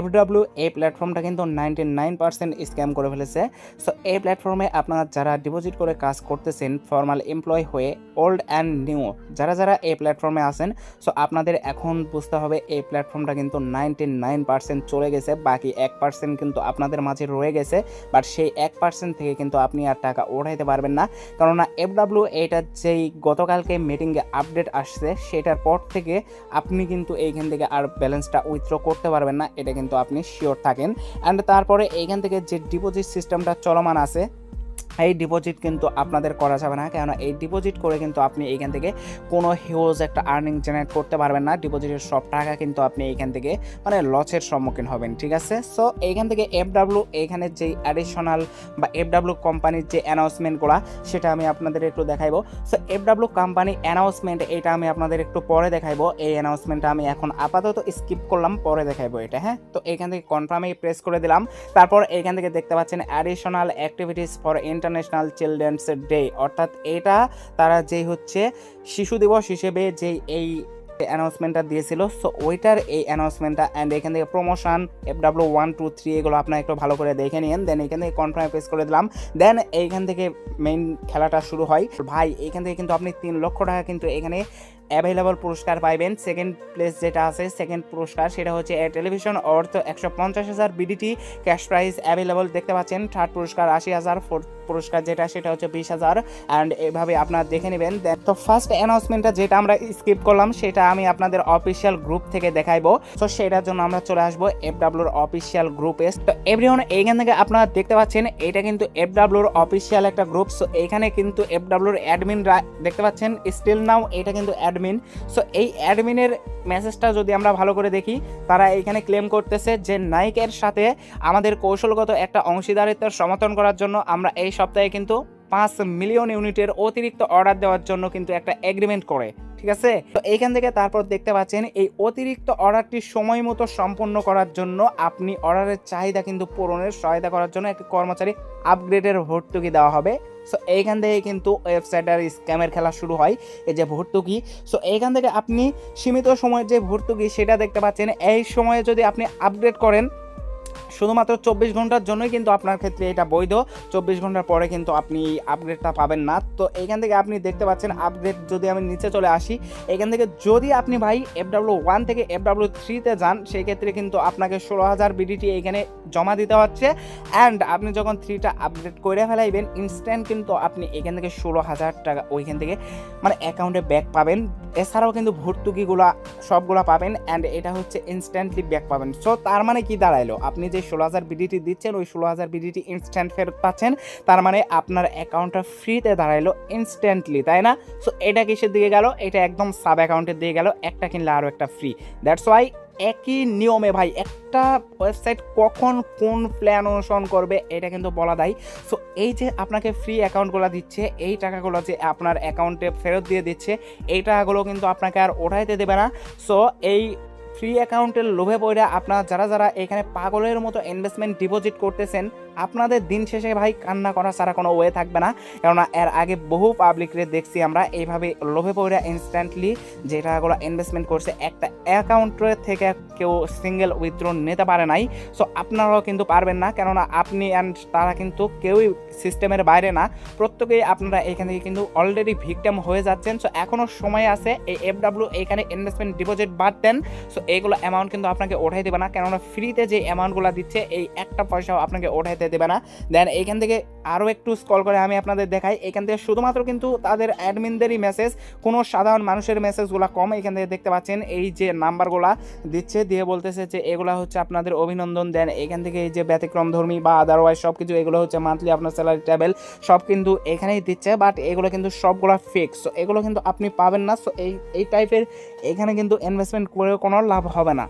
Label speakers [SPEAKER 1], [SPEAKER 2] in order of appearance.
[SPEAKER 1] FW এই প্ল্যাটফর্মটা কিন্তু 99% স্ক্যাম করে ফেলেছে। সো এই প্ল্যাটফর্মে আপনারা যারা ডিপোজিট করে কাজ করতেছেন ফর্মাল এমপ্লয় হয়ে, ওল্ড অ্যান্ড নিউ যারা এই প্ল্যাটফর্মে আছেন, সো আপনাদের এখন বুঝতে হবে এই প্ল্যাটফর্মটা কিন্তু 99% চলে গেছে, বাকি 1% কিন্তু আপনাদের মাঝে রয়ে গেছে। বাট সেই 1% থেকে কিন্তু আপনি আর টাকা ওঠাইতে পারবেন না, কেননা FW এইটার যেই গতকালকে মিটিংয়ে আপডেট আসছে সেটার পর থেকে আপনি কিন্তু এইখান থেকে আর ব্যালেন্সটা উইথড্র করতে পারবেন না, এটা কিন্তু আপনি শিওর থাকেন। অ্যান্ড তারপরে এইখান থেকে যে ডিপোজিট সিস্টেমটা চলমান আছে, এই ডিপোজিট কিন্তু আপনাদের করা যাবে না, কেননা এই ডিপোজিট করে কিন্তু আপনি এইখান থেকে কোনো হিউজ একটা আর্নিং জেনারেট করতে পারবেন না। ডিপোজিটের সব টাকা কিন্তু আপনি এইখান থেকে মানে লসের সম্মুখীন হবেন, ঠিক আছে। সো এইখান থেকে FW এইখানে যেই অ্যাডিশনাল বা FW কোম্পানির যে অ্যানাউন্সমেন্টগুলো সেটা আমি আপনাদের একটু দেখাইবো। সো FW কোম্পানি অ্যানাউন্সমেন্ট এটা আমি আপনাদের একটু পরে দেখাইবো। এই অ্যানাউন্সমেন্টটা আমি এখন আপাতত স্কিপ করলাম, পরে দেখাইবো এটা, হ্যাঁ। তো এইখান থেকে কনফার্মে প্রেস করে দিলাম। তারপর এইখান থেকে দেখতে পাচ্ছেন additional activities for international children's day, অর্থাৎ এটা তারা যেই হচ্ছে শিশু দিবস হিসেবে যেই এই অ্যানাউন্সমেন্টটা দিয়েছিল, সো ওইটার এই অ্যানাউন্সমেন্টটা। অ্যান্ড এখান থেকে প্রমোশন FW 1 2 3 এগুলো আপনারা একটু ভালো করে দেখে নিন। দেন এখান থেকে কনফার্ম প্রেস করে দিলাম। দেন এইখান থেকে মেইন খেলাটা শুরু হয় ভাই। এইখান থেকে কিন্তু আপনি 3 লক্ষ টাকা কিন্তু এখানে অ্যাভেলেবল পুরস্কার পাইবেন। সেকেন্ড প্লেস যেটা আছে, সেকেন্ড পুরস্কার সেটা হচ্ছে টেলিভিশন অর্থ 150,000 BDT ক্যাশ প্রাইজ অ্যাভেলেবল দেখতে পাচ্ছেন। থার্ড পুরস্কার 80,000, ফোর্থ পুরস্কার যেটা সেটা হচ্ছে 20,000। অ্যান্ড এভাবে আপনারা দেখে নেবেন। তো ফার্স্ট অ্যানাউন্সমেন্টটা যেটা আমরা স্কিপ করলাম সেটা আমি আপনাদের অফিসিয়াল গ্রুপ থেকে দেখাইবো। তো সেটার জন্য আমরা চলে আসবো FWর অফিসিয়াল গ্রুপে। তো এভরিওয়ান এইখান থেকে আপনারা দেখতে পাচ্ছেন এটা কিন্তু FWর অফিসিয়াল একটা গ্রুপ। সো এইখানে কিন্তু FWর অ্যাডমিনরা দেখতে পাচ্ছেন স্টিল নাও এটা কিন্তু অ্যাডমিন। সো এই অ্যাডমিনের মেসেজটা যদি আমরা ভালো করে দেখি, তারা এইখানে ক্লেম করতেছে যে নাইকের সাথে আমাদের কৌশলগত একটা অংশীদারিত্বের সমর্থন করার জন্য আমরা এই সপ্তাহে কিন্তু 5 মিলিয়ন ইউনিটের অতিরিক্ত অর্ডার দেওয়ার জন্য কিন্তু একটা এগ্রিমেন্ট করে, ঠিক আছে। তো এইখান থেকে তারপর দেখতে পাচ্ছেন এই অতিরিক্ত অর্ডারটি সময় মতো সম্পন্ন করার জন্য আপনি অর্ডারের চাহিদা কিন্তু পূরণের সহায়তা করার জন্য একটি কর্মচারী আপগ্রেডের ভর্তুকি দেওয়া হবে। সো এইখান থেকে কিন্তু ওয়েবসাইটের স্ক্যামের খেলা শুরু হয়, এই যে ভর্তুকি। সো এইখান থেকে আপনি সীমিত সময়ের যে ভর্তুকি সেটা দেখতে পাচ্ছেন। এই সময়ে যদি আপনি আপগ্রেড করেন শুধুমাত্র 24 ঘন্টার জন্যই কিন্তু আপনার ক্ষেত্রে এটা বৈধ। 24 ঘন্টার পরে কিন্তু আপনি আপগ্রেডটা পাবেন না। তো এইখান থেকে আপনি দেখতে পাচ্ছেন আপগ্রেড, যদি আমি নিচে চলে আসি এখান থেকে, যদি আপনি ভাই FW 1 থেকে FW 3-তে যান সেই ক্ষেত্রে কিন্তু আপনাকে 16,000 BDT এইখানে জমা দিতে হচ্ছে। অ্যান্ড আপনি যখন 3টা আপগ্রেড করে ফেলাইবেন ইনস্ট্যান্ট কিন্তু আপনি এখান থেকে 16,000 টাকা ওইখান থেকে মানে অ্যাকাউন্টে ব্যাক পাবেন। এছাড়াও কিন্তু ভর্তুকিগুলা সবগুলা পাবেন, অ্যান্ড এটা হচ্ছে ইনস্ট্যান্টলি ব্যাক পাবেন। সো তার মানে কি দাঁড়াইলো, আপনি যে 16,000 BDT দিচ্ছেন ওই 16,000 BDT ইনস্ট্যান্ট ফেরত পাচ্ছেন, তার মানে আপনার অ্যাকাউন্টটা ফ্রিতে দাঁড়াইলো ইনস্ট্যান্টলি, তাই না? সো এটা কিসের দিকে গেল, এটা একদম সাব অ্যাকাউন্টের দিকে গেল, একটা কিনলে আরও একটা ফ্রি। দ্যাটস ওয়াই একই নিয়মে ভাই একটা ওয়েবসাইট কখন কোন প্ল্যান অনুসরণ করবে এটা কিন্তু বলা দেয়। সো এই যে আপনাকে ফ্রি অ্যাকাউন্টগুলো দিচ্ছে, এই টাকাগুলো যে আপনার অ্যাকাউন্টে ফেরত দিয়ে দিচ্ছে, এই টাকাগুলো কিন্তু আপনাকে আর ওঠাইতে দেবে না। সো এই ফ্রি অ্যাকাউন্টের লোভে পড়ে আপনারা যারা এখানে পাগলের মতো ইনভেস্টমেন্ট ডিপোজিট করতেছেন, আপনাদের দিন শেষে ভাই কান্না করা ছাড়া কোনো ওয়ে থাকবে না। কেননা এর আগে বহু পাবলিকরে দেখছি আমরা এইভাবে লোভে পড়ে ইনস্ট্যান্টলি যে টাকাগুলো ইনভেস্টমেন্ট করছে একটা অ্যাকাউন্টের থেকে কেউ সিঙ্গেল উইথড্র নিতে পারে নাই। সো আপনারাও কিন্তু পারবেন না, কেননা আপনি অ্যান্ড তারা কিন্তু কেউই সিস্টেমের বাইরে না, প্রত্যেকেই আপনারা এখান থেকে কিন্তু অলরেডি ভিকটিম হয়ে যাচ্ছেন। সো এখনও সময় আছে, এই FW এইখানে ইনভেস্টমেন্ট ডিপোজিট বাদ দেন। সো এইগুলো অ্যামাউন্ট কিন্তু আপনাকে ওঠাই দেবে না, কেননা ফ্রিতে যে অ্যামাউন্টগুলো দিচ্ছে এই একটা পয়সাও আপনাকে ওঠাইতে দেবে না। দেন এইখান থেকে আরও একটু স্ক্রল করে আমি আপনাদের দেখাই, এখান থেকে শুধুমাত্র কিন্তু তাদের অ্যাডমিনদেরই মেসেজ, কোনো সাধারণ মানুষের মেসেজগুলো কম। এখান থেকে দেখতে পাচ্ছেন এই যে নাম্বারগুলো দিচ্ছে, দিয়ে বলতেছে যে এগুলো হচ্ছে আপনাদের অভিনন্দন। দেন এখান থেকে এই যে ব্যতিক্রম ধর্মী বা আদারওয়াইজ সব কিছু, এগুলো হচ্ছে মান্থলি আপনার স্যালারি টেবল সব কিন্তু এখানেই দিচ্ছে, বাট এগুলো কিন্তু সবগুলো ফেক। সো এগুলো কিন্তু আপনি পাবেন না। সো এই টাইপের এখানে কিন্তু ইনভেস্টমেন্ট করে কোনো লাভ হবে না।